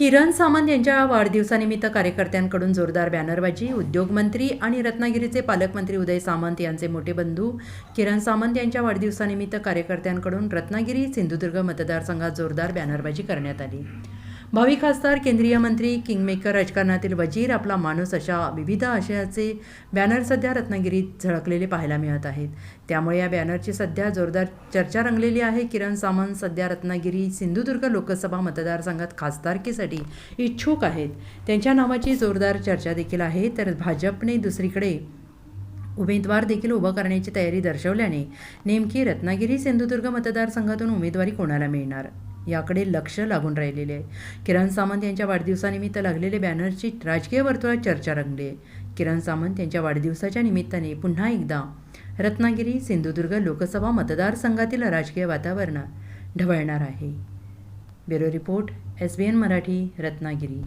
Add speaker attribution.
Speaker 1: किरण सामंत यांच्या वाढदिवसानिमित्त कार्यकर्त्यांकडून जोरदार बॅनरबाजी. उद्योगमंत्री आणि रत्नागिरीचे पालकमंत्री उदय सामंत यांचे मोठे बंधू किरण सामंत यांच्या वाढदिवसानिमित्त कार्यकर्त्यांकडून रत्नागिरी सिंधुदुर्ग मतदारसंघात जोरदार बॅनरबाजी करण्यात आली. भावी खासदार, केंद्रीय मंत्री, किंगमेकर, राजकारणातील वजीर, आपला माणूस अशा विविध आशयाचे बॅनर सध्या रत्नागिरीत झळकलेले पाहायला मिळत आहेत. त्यामुळे या बॅनरची सध्या जोरदार चर्चा रंगलेली आहे. किरण सामंत सध्या रत्नागिरी सिंधुदुर्ग लोकसभा मतदारसंघात खासदारकीसाठी इच्छुक आहेत. त्यांच्या नावाची जोरदार चर्चा देखील आहे. तर भाजपने दुसरीकडे उमेदवार देखील उभं करण्याची तयारी दर्शवल्याने नेमकी रत्नागिरी सिंधुदुर्ग मतदारसंघातून उमेदवारी कोणाला मिळणार याकडे लक्ष लागून राहिलेले आहे. किरण सामंत यांच्या वाढदिवसानिमित्त लागलेले बॅनरची राजकीय वर्तुळात चर्चा रंगली आहे. किरण सामंत यांच्या वाढदिवसाच्या निमित्ताने पुन्हा एकदा रत्नागिरी सिंधुदुर्ग लोकसभा मतदारसंघातील राजकीय वातावरण ढवळणार आहे. Bureau report, SBN Marathi, Ratnagiri.